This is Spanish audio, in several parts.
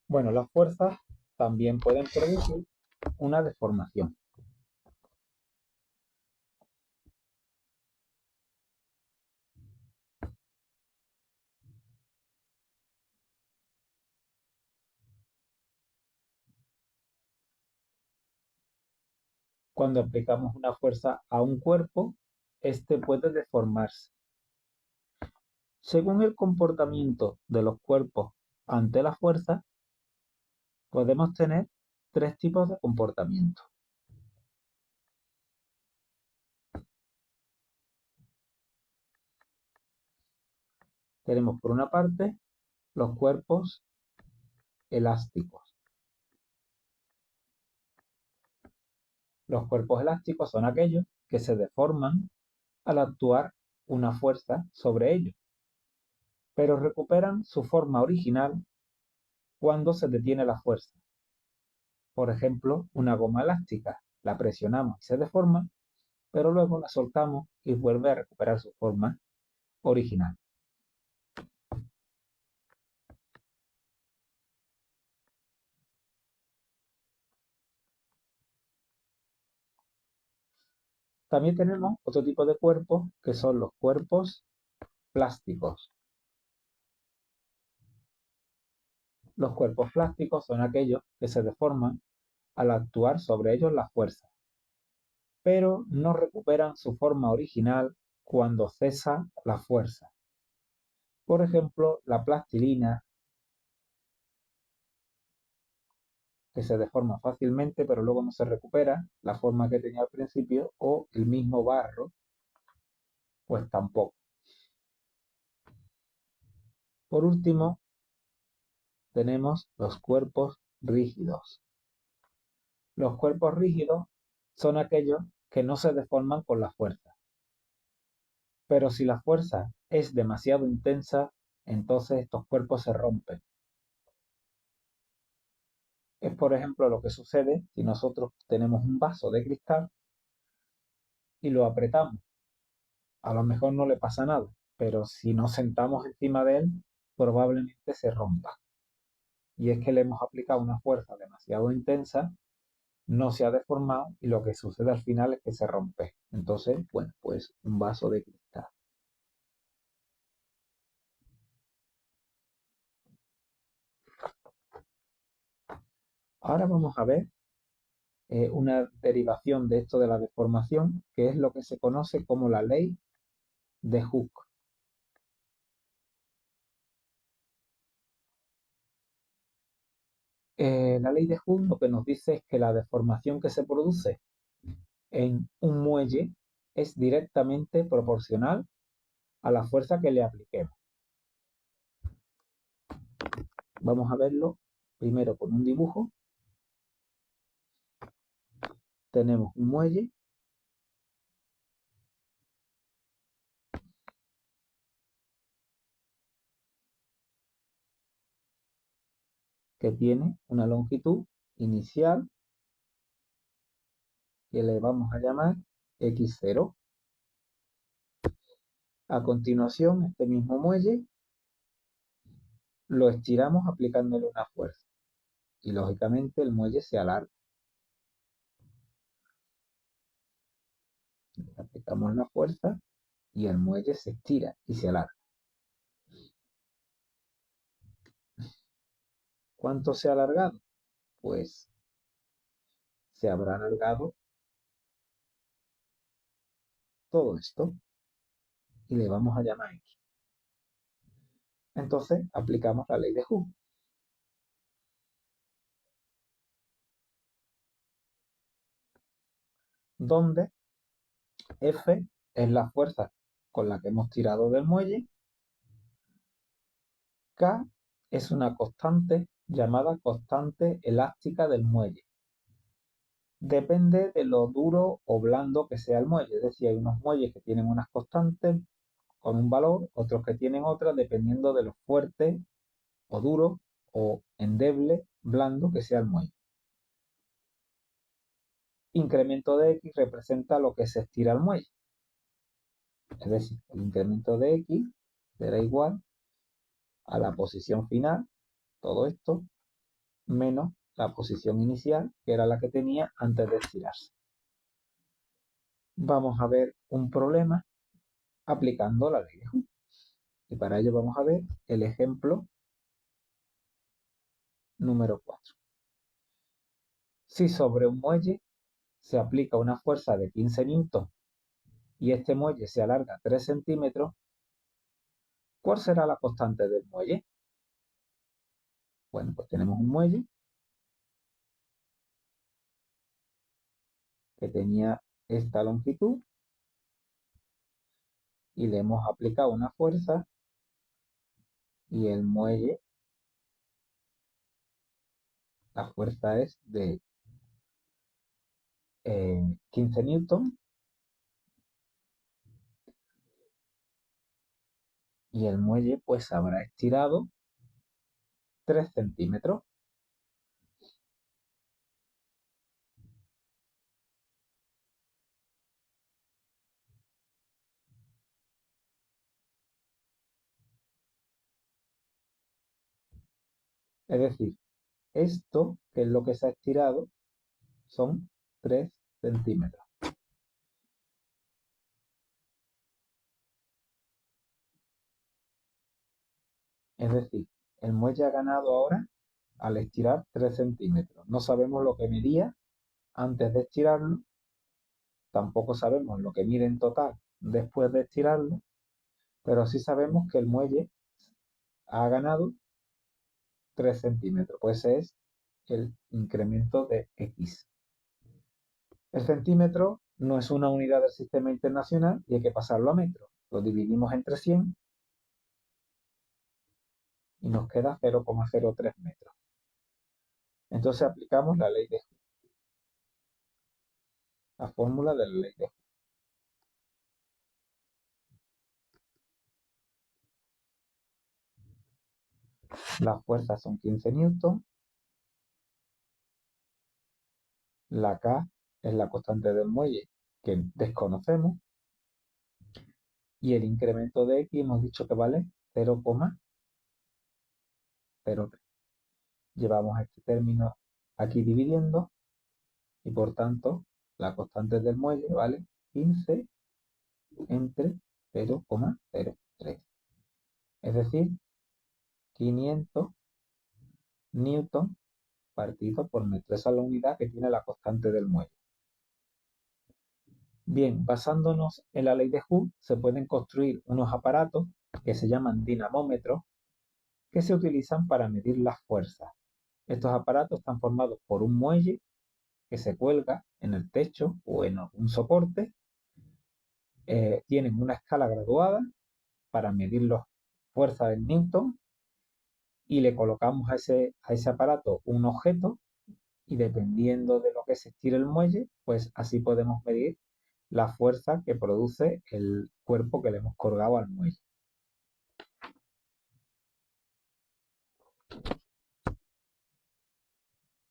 Bueno, las fuerzas también pueden producir una deformación. Cuando aplicamos una fuerza a un cuerpo, este puede deformarse. Según el comportamiento de los cuerpos ante la fuerza, podemos tener tres tipos de comportamiento. Tenemos por una parte los cuerpos elásticos. Los cuerpos elásticos son aquellos que se deforman al actuar una fuerza sobre ellos, pero recuperan su forma original cuando se detiene la fuerza. Por ejemplo, una goma elástica. La presionamos y se deforma, pero luego la soltamos y vuelve a recuperar su forma original. También tenemos otro tipo de cuerpos que son los cuerpos plásticos. Los cuerpos plásticos son aquellos que se deforman al actuar sobre ellos la fuerza, pero no recuperan su forma original cuando cesa la fuerza. Por ejemplo, la plastilina, que se deforma fácilmente, pero luego no se recupera la forma que tenía al principio, o el mismo barro, pues tampoco. Por último, tenemos los cuerpos rígidos. Los cuerpos rígidos son aquellos que no se deforman con la fuerza, pero si la fuerza es demasiado intensa, entonces estos cuerpos se rompen. Es por ejemplo lo que sucede si nosotros tenemos un vaso de cristal y lo apretamos. A lo mejor no le pasa nada, pero si nos sentamos encima de él, probablemente se rompa. Y es que le hemos aplicado una fuerza demasiado intensa, no se ha deformado y lo que sucede al final es que se rompe. Entonces, bueno, pues un vaso de cristal. Ahora vamos a ver una derivación de esto de la deformación, que es lo que se conoce como la ley de Hooke. La ley de Hooke lo que nos dice es que la deformación que se produce en un muelle es directamente proporcional a la fuerza que le apliquemos. Vamos a verlo primero con un dibujo. Tenemos un muelle que tiene una longitud inicial que le vamos a llamar x0. A continuación, este mismo muelle lo estiramos aplicándole una fuerza y lógicamente el muelle se alarga. Le aplicamos la fuerza y el muelle se estira y se alarga. ¿Cuánto se ha alargado? Pues se habrá alargado todo esto y le vamos a llamar x. Entonces aplicamos la ley de Hooke, donde F es la fuerza con la que hemos tirado del muelle, K es una constante llamada constante elástica del muelle. Depende de lo duro o blando que sea el muelle, es decir, hay unos muelles que tienen unas constantes con un valor, otros que tienen otras, dependiendo de lo fuerte o duro o endeble, blando que sea el muelle. Incremento de x representa lo que se estira el muelle. Es decir, el incremento de x será igual a la posición final, todo esto, menos la posición inicial, que era la que tenía antes de estirarse. Vamos a ver un problema aplicando la ley de Hooke. Y para ello vamos a ver el ejemplo número 4. Si sobre un muelle se aplica una fuerza de 15 newtons y este muelle se alarga 3 centímetros, ¿cuál será la constante del muelle? Bueno, pues tenemos un muelle que tenía esta longitud y le hemos aplicado una fuerza y el muelle, la fuerza es de 15 newtons y el muelle pues habrá estirado 3 centímetros. Es decir, esto, que es lo que se ha estirado, son 3 centímetros. Es decir, el muelle ha ganado ahora al estirar 3 centímetros. No sabemos lo que medía antes de estirarlo, tampoco sabemos lo que mide en total después de estirarlo, pero sí sabemos que el muelle ha ganado 3 centímetros, pues ese es el incremento de X. El centímetro no es una unidad del sistema internacional y hay que pasarlo a metros. Lo dividimos entre 100 y nos queda 0,03 metros. Entonces aplicamos la ley de Hooke, la fórmula de la ley de Hooke. Las fuerzas son 15 newtons, la K es la constante del muelle que desconocemos y el incremento de X hemos dicho que vale 0,03. Llevamos este término aquí dividiendo y por tanto la constante del muelle vale 15 entre 0,03. Es decir, 500 newton partido por metro. Esa es la unidad que tiene la constante del muelle. Bien, basándonos en la ley de Hooke, se pueden construir unos aparatos que se llaman dinamómetros que se utilizan para medir las fuerzas. Estos aparatos están formados por un muelle que se cuelga en el techo o en algún soporte. Tienen una escala graduada para medir las fuerzas en Newton y le colocamos a ese aparato un objeto y dependiendo de lo que se estire el muelle, pues así podemos medir la fuerza que produce el cuerpo que le hemos colgado al muelle.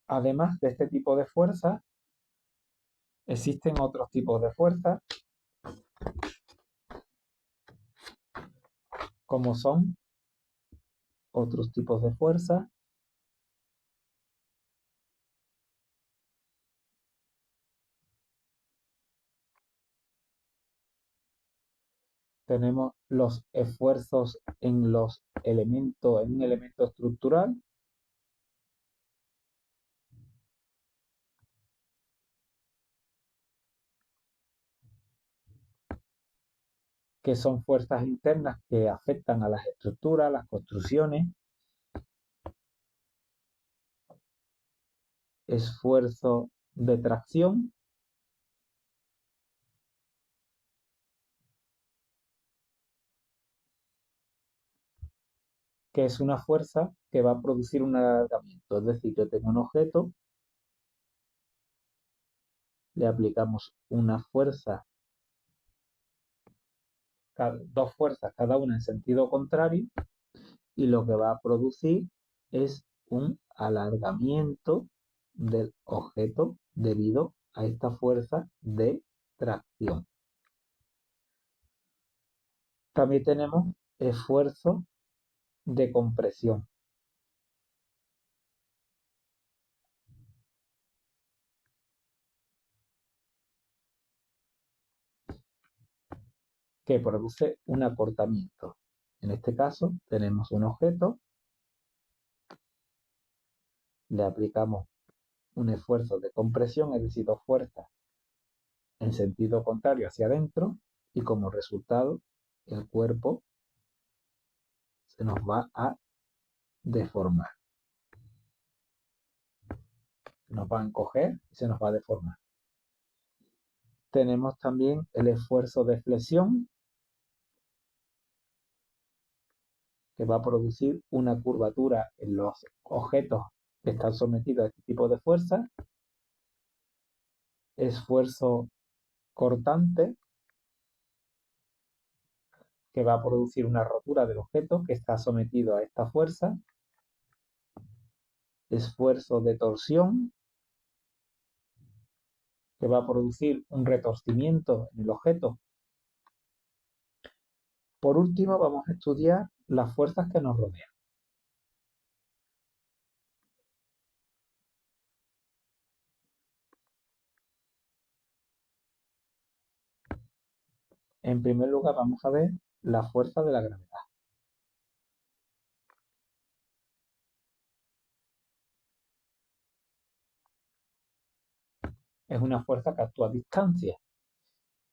Además de este tipo de fuerza, existen otros tipos de fuerza, como son otros tipos de fuerza. Tenemos los esfuerzos en los elementos, en un elemento estructural, que son fuerzas internas que afectan a las estructuras, las construcciones. Esfuerzo de tracción, que es una fuerza que va a producir un alargamiento. Es decir, yo tengo un objeto, le aplicamos una fuerza, dos fuerzas, cada una en sentido contrario, y lo que va a producir es un alargamiento del objeto debido a esta fuerza de tracción. También tenemos esfuerzo de compresión, que produce un acortamiento. En este caso tenemos un objeto, le aplicamos un esfuerzo de compresión, es decir, dos fuerzas en sentido contrario hacia adentro, y como resultado el cuerpo se nos va a deformar, se nos va a encoger y se nos va a deformar. Tenemos también el esfuerzo de flexión, que va a producir una curvatura en los objetos que están sometidos a este tipo de fuerza. Esfuerzo cortante, que va a producir una rotura del objeto que está sometido a esta fuerza. Esfuerzo de torsión, que va a producir un retorcimiento en el objeto. Por último, vamos a estudiar las fuerzas que nos rodean. En primer lugar, vamos a ver la fuerza de la gravedad. Es una fuerza que actúa a distancia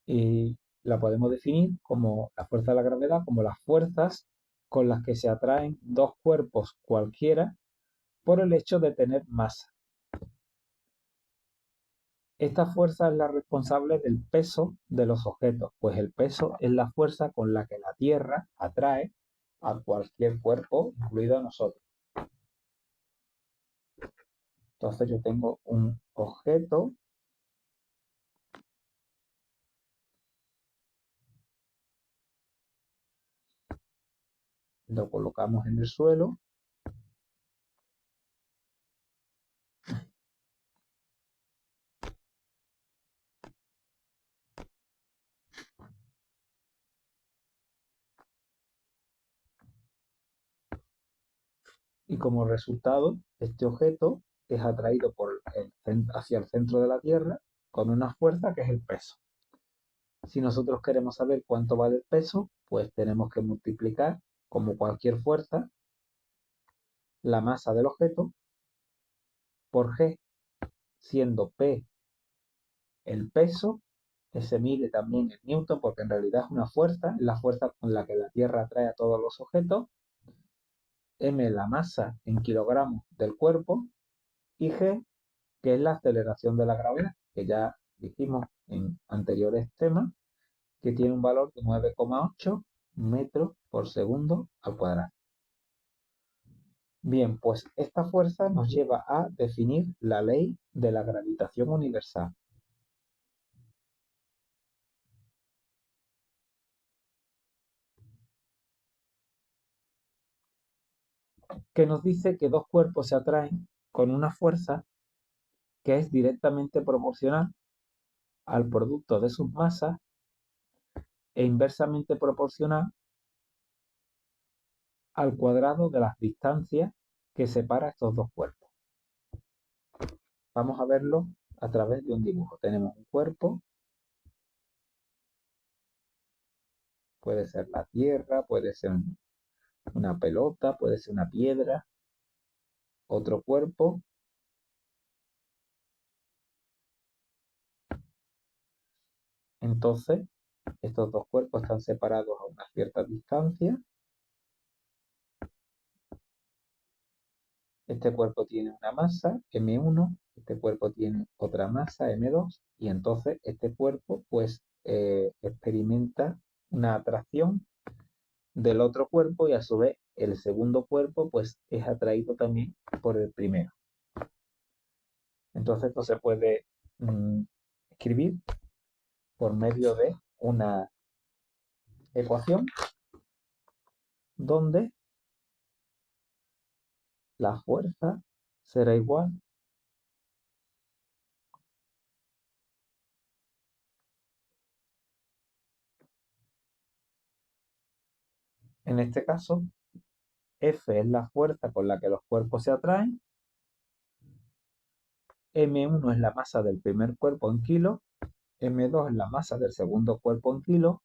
y la podemos definir como la fuerza de la gravedad, como las fuerzas con las que se atraen dos cuerpos cualquiera por el hecho de tener masa. Esta fuerza es la responsable del peso de los objetos, pues el peso es la fuerza con la que la Tierra atrae a cualquier cuerpo, incluido a nosotros. Entonces yo tengo un objeto, lo colocamos en el suelo y como resultado este objeto es atraído hacia el centro de la Tierra con una fuerza que es el peso. Si nosotros queremos saber cuánto vale el peso, pues tenemos que multiplicar, como cualquier fuerza, la masa del objeto por G, siendo P el peso, que se mide también en Newton, porque en realidad es una fuerza, es la fuerza con la que la Tierra atrae a todos los objetos, M la masa en kilogramos del cuerpo, y G, que es la aceleración de la gravedad, que ya dijimos en anteriores temas, que tiene un valor de 9,8 metros por segundo al cuadrado. Bien, pues esta fuerza nos lleva a definir la ley de la gravitación universal. Que nos dice que dos cuerpos se atraen con una fuerza que es directamente proporcional al producto de sus masas e inversamente proporcional al cuadrado de las distancias que separa estos dos cuerpos. Vamos a verlo a través de un dibujo. Tenemos un cuerpo, puede ser la Tierra, puede ser una pelota, puede ser una piedra, otro cuerpo. Entonces, estos dos cuerpos están separados a una cierta distancia. Este cuerpo tiene una masa, M1, este cuerpo tiene otra masa, M2, y entonces este cuerpo pues experimenta una atracción del otro cuerpo y a su vez el segundo cuerpo pues es atraído también por el primero. Entonces esto se puede escribir por medio de una ecuación donde la fuerza será igual en este caso. F es la fuerza con la que los cuerpos se atraen, M1 es la masa del primer cuerpo en kilos, M2 es la masa del segundo cuerpo en kilos,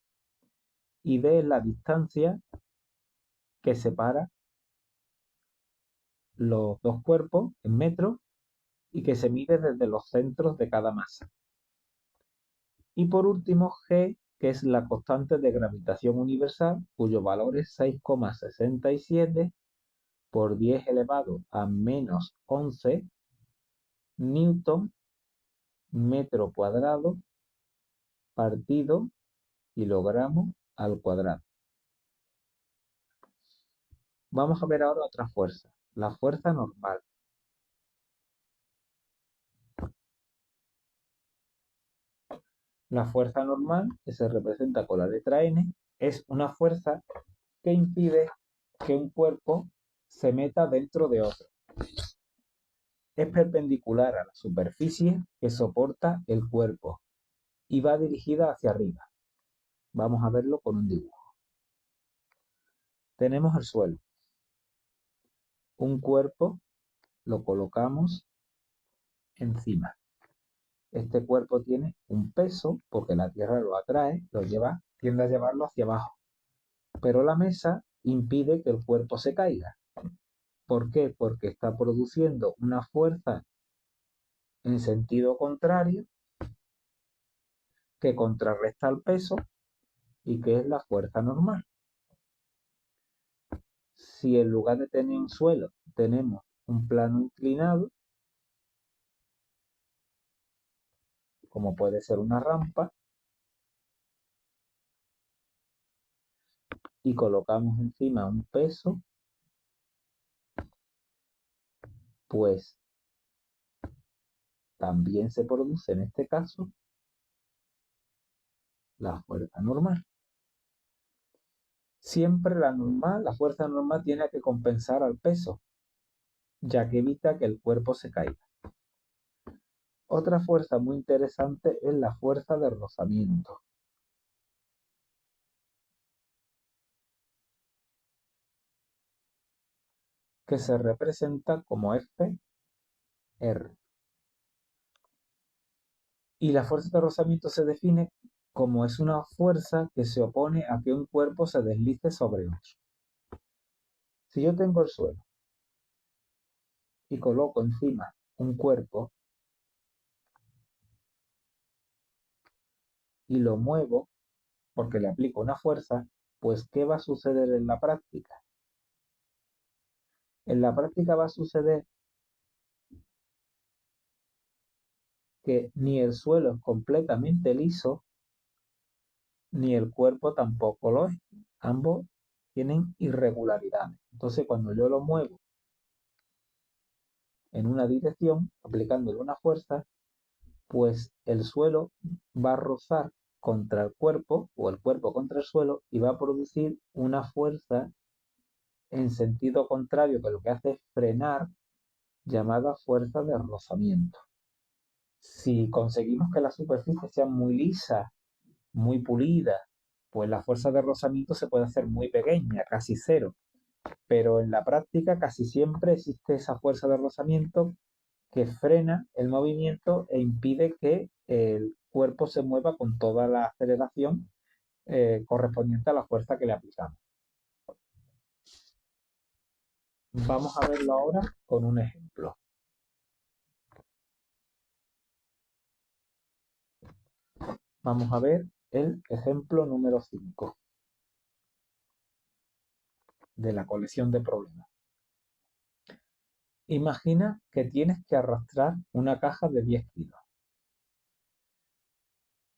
y D es la distancia que separa los dos cuerpos en metros y que se mide desde los centros de cada masa. Y por último, G, que es la constante de gravitación universal, cuyo valor es 6,67 por 10 elevado a menos 11 newton metro cuadrado partido kilogramo al cuadrado. Vamos a ver ahora otra fuerza, la fuerza normal. La fuerza normal, que se representa con la letra N, es una fuerza que impide que un cuerpo se meta dentro de otro. Es perpendicular a la superficie que soporta el cuerpo y va dirigida hacia arriba. Vamos a verlo con un dibujo. Tenemos el suelo. Un cuerpo lo colocamos encima. Este cuerpo tiene un peso porque la tierra lo atrae, tiende a llevarlo hacia abajo. Pero la mesa impide que el cuerpo se caiga. ¿Por qué? Porque está produciendo una fuerza en sentido contrario que contrarresta el peso y que es la fuerza normal. Si en lugar de tener un suelo tenemos un plano inclinado, como puede ser una rampa, y colocamos encima un peso, pues también se produce en este caso la fuerza normal. Siempre la fuerza normal tiene que compensar al peso, ya que evita que el cuerpo se caiga. Otra fuerza muy interesante es la fuerza de rozamiento, que se representa como Fr. Y la fuerza de rozamiento se define como es una fuerza que se opone a que un cuerpo se deslice sobre otro. Si yo tengo el suelo y coloco encima un cuerpo y lo muevo porque le aplico una fuerza, pues ¿qué va a suceder en la práctica? En la práctica va a suceder que ni el suelo es completamente liso, ni el cuerpo tampoco lo es. Ambos tienen irregularidades. Entonces, cuando yo lo muevo en una dirección, aplicándole una fuerza, pues el suelo va a rozar contra el cuerpo o el cuerpo contra el suelo y va a producir una fuerza en sentido contrario que lo que hace es frenar, llamada fuerza de rozamiento. Si conseguimos que la superficie sea muy lisa, muy pulida, pues la fuerza de rozamiento se puede hacer muy pequeña, casi cero. Pero en la práctica casi siempre existe esa fuerza de rozamiento que frena el movimiento e impide que el cuerpo se mueva con toda la aceleración correspondiente a la fuerza que le aplicamos. Vamos a verlo ahora con un ejemplo. Vamos a ver el ejemplo número 5 de la colección de problemas. Imagina que tienes que arrastrar una caja de 10 kilos.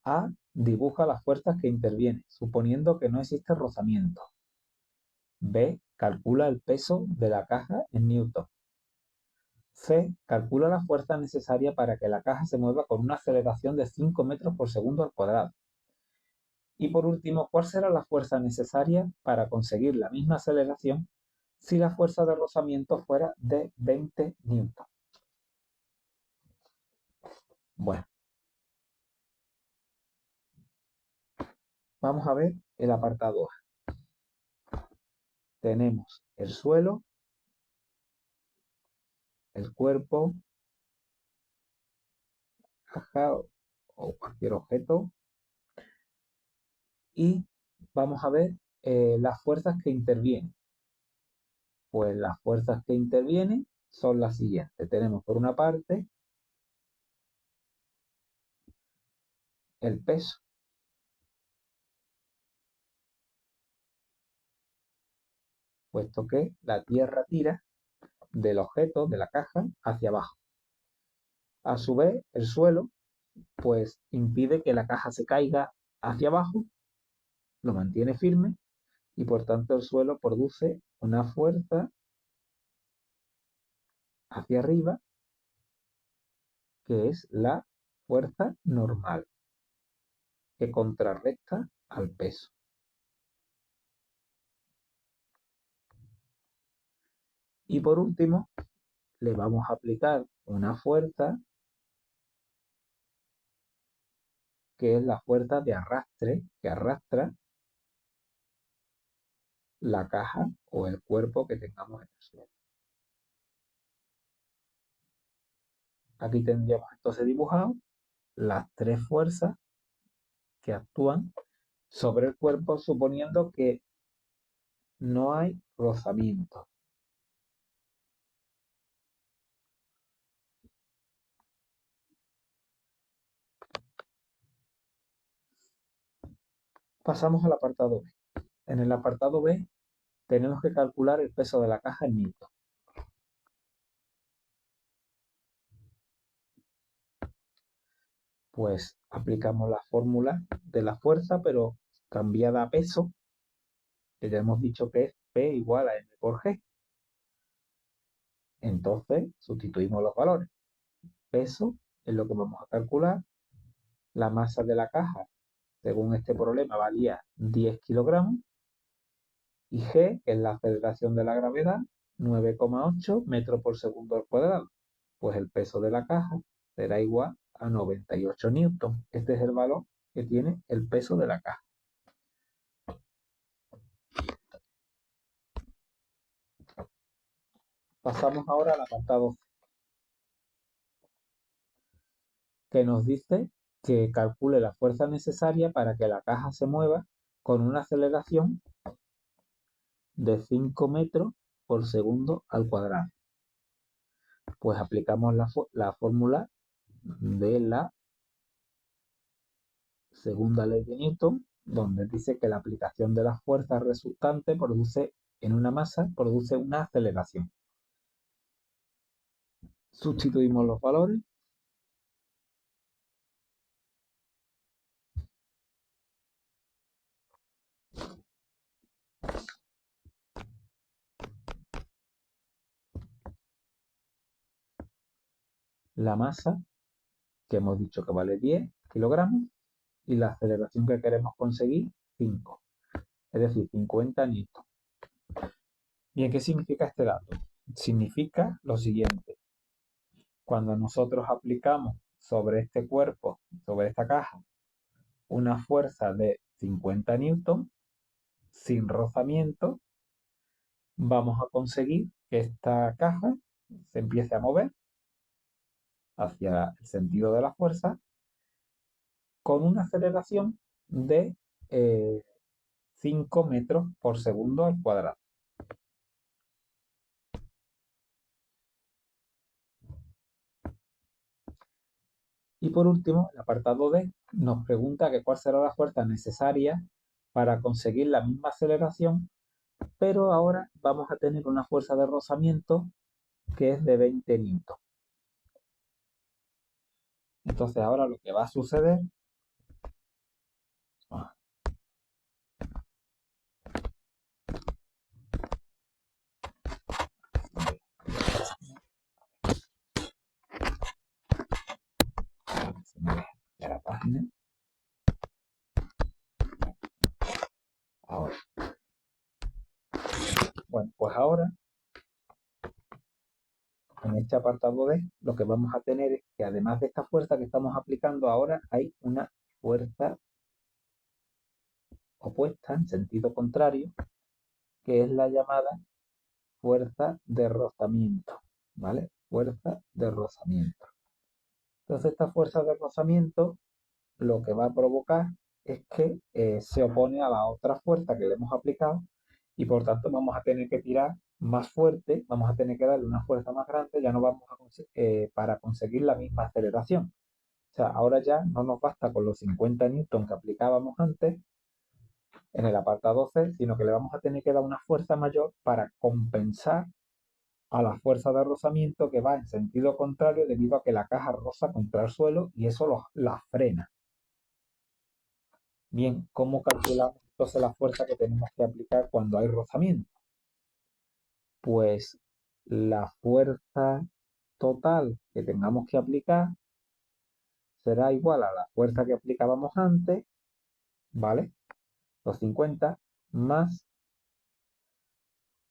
A. Dibuja las fuerzas que intervienen, suponiendo que no existe rozamiento. B. Calcula el peso de la caja en newton. C. Calcula la fuerza necesaria para que la caja se mueva con una aceleración de 5 metros por segundo al cuadrado. Y por último, ¿cuál será la fuerza necesaria para conseguir la misma aceleración si la fuerza de rozamiento fuera de 20 newton? Bueno, vamos a ver el apartado A. Tenemos el suelo, el cuerpo, caja o cualquier objeto y vamos a ver las fuerzas que intervienen. Pues las fuerzas que intervienen son las siguientes. Tenemos por una parte el peso, puesto que la Tierra tira del objeto, de la caja, hacia abajo. A su vez, el suelo, pues impide que la caja se caiga hacia abajo, lo mantiene firme y por tanto el suelo produce una fuerza hacia arriba que es la fuerza normal, que contrarresta al peso. Y por último, le vamos a aplicar una fuerza que es la fuerza de arrastre que arrastra la caja o el cuerpo que tengamos en el suelo. Aquí tendríamos entonces dibujado las tres fuerzas que actúan sobre el cuerpo suponiendo que no hay rozamiento. Pasamos al apartado B. En el apartado B tenemos que calcular el peso de la caja en newton. Pues aplicamos la fórmula de la fuerza, pero cambiada a peso, que ya hemos dicho que es P igual a M por G. Entonces sustituimos los valores. Peso es lo que vamos a calcular. La masa de la caja, según este problema, valía 10 kilogramos. Y G, que es la aceleración de la gravedad, 9,8 metros por segundo al cuadrado. Pues el peso de la caja será igual a 98 newton. Este es el valor que tiene el peso de la caja. Pasamos ahora al apartado C, que nos dice que calcule la fuerza necesaria para que la caja se mueva con una aceleración de 5 metros por segundo al cuadrado. Pues aplicamos la fórmula de la segunda ley de Newton, donde dice que la aplicación de las fuerzas resultantes en una masa produce una aceleración. Sustituimos los valores. La masa, que hemos dicho que vale 10 kilogramos, y la aceleración que queremos conseguir, 5, es decir, 50 newton. Bien, ¿qué significa este dato? Significa lo siguiente. Cuando nosotros aplicamos sobre este cuerpo, sobre esta caja, una fuerza de 50 newton, sin rozamiento, vamos a conseguir que esta caja se empiece a mover hacia el sentido de la fuerza con una aceleración de 5 metros por segundo al cuadrado. Y por último, el apartado D nos pregunta que cuál será la fuerza necesaria para conseguir la misma aceleración, pero ahora vamos a tener una fuerza de rozamiento que es de 20 newton. Entonces ahora lo que va a suceder, se me deja la página, ahora. Bueno, pues ahora en este apartado D lo que vamos a tener es que además de esta fuerza que estamos aplicando ahora, hay una fuerza opuesta en sentido contrario, que es la llamada fuerza de rozamiento, ¿vale? Fuerza de rozamiento. Entonces esta fuerza de rozamiento lo que va a provocar es que se opone a la otra fuerza que le hemos aplicado y por tanto vamos a tener que tirar más fuerte, vamos a tener que darle una fuerza más grande, ya no vamos a para conseguir la misma aceleración. O sea, ahora ya no nos basta con los 50 newton que aplicábamos antes en el apartado C, sino que le vamos a tener que dar una fuerza mayor para compensar a la fuerza de rozamiento que va en sentido contrario debido a que la caja roza contra el suelo y eso la frena. Bien, ¿cómo calculamos entonces la fuerza que tenemos que aplicar cuando hay rozamiento? Pues la fuerza total que tengamos que aplicar será igual a la fuerza que aplicábamos antes, ¿vale? Los 50 más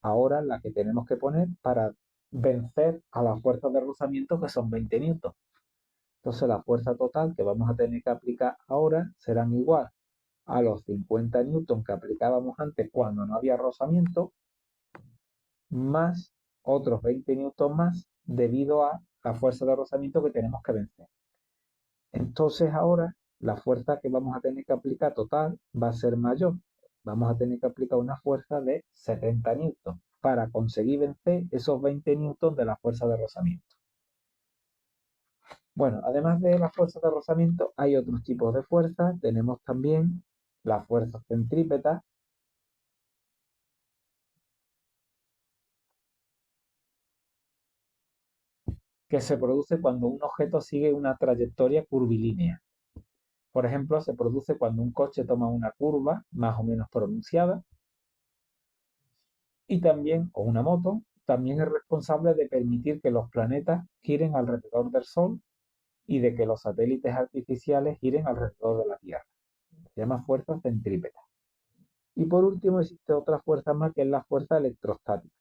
ahora la que tenemos que poner para vencer a la fuerza de rozamiento que son 20 newton. Entonces la fuerza total que vamos a tener que aplicar ahora serán igual a los 50 newton que aplicábamos antes cuando no había rozamiento, más otros 20 newton más debido a la fuerza de rozamiento que tenemos que vencer. Entonces ahora la fuerza que vamos a tener que aplicar total va a ser mayor. Vamos a tener que aplicar una fuerza de 70 newton para conseguir vencer esos 20 newton de la fuerza de rozamiento. Bueno, además de la fuerza de rozamiento, hay otros tipos de fuerzas. Tenemos también la fuerza centrípeta, que se produce cuando un objeto sigue una trayectoria curvilínea. Por ejemplo, se produce cuando un coche toma una curva más o menos pronunciada y también, o una moto, también es responsable de permitir que los planetas giren alrededor del Sol y de que los satélites artificiales giren alrededor de la Tierra. Se llama fuerza centrípeta. Y por último existe otra fuerza más que es la fuerza electrostática.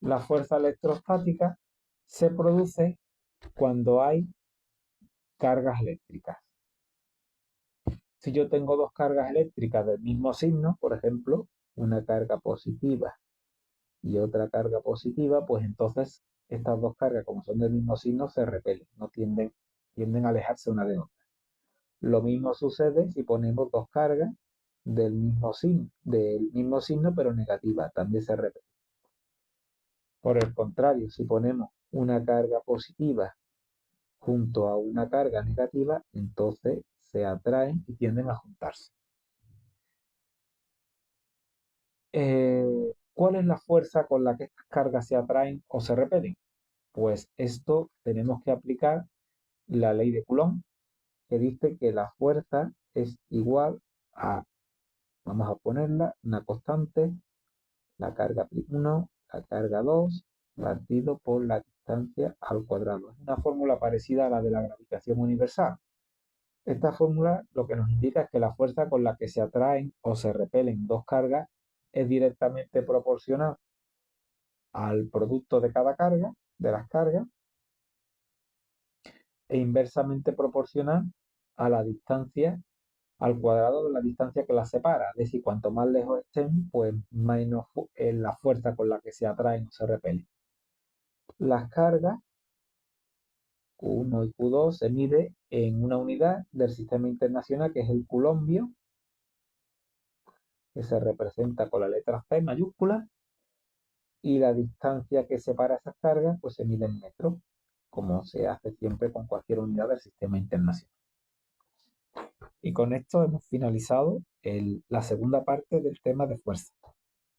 La fuerza electrostática se produce cuando hay cargas eléctricas. Si yo tengo dos cargas eléctricas del mismo signo, por ejemplo, una carga positiva y otra carga positiva, pues entonces estas dos cargas, como son del mismo signo, se repelen, no tienden a alejarse una de otra. Lo mismo sucede si ponemos dos cargas del mismo signo pero negativa, también se repelen. Por el contrario, si ponemos una carga positiva junto a una carga negativa, entonces se atraen y tienden a juntarse. ¿Cuál es la fuerza con la que estas cargas se atraen o se repelen? Pues esto tenemos que aplicar la ley de Coulomb, que dice que la fuerza es igual a, vamos a ponerla, una constante, la carga 1, la carga 2, partido por la distancia al cuadrado. Es una fórmula parecida a la de la gravitación universal. Esta fórmula lo que nos indica es que la fuerza con la que se atraen o se repelen dos cargas es directamente proporcional al producto de cada carga, de las cargas, e inversamente proporcional a la distancia al cuadrado de la distancia que las separa. Es decir, cuanto más lejos estén, pues menos es la fuerza con la que se atraen o se repelen. Las cargas Q1 y Q2 se mide en una unidad del sistema internacional que es el coulombio, que se representa con la letra C mayúscula, y la distancia que separa esas cargas pues se mide en metros, como se hace siempre con cualquier unidad del sistema internacional. Y con esto hemos finalizado la segunda parte del tema de fuerza.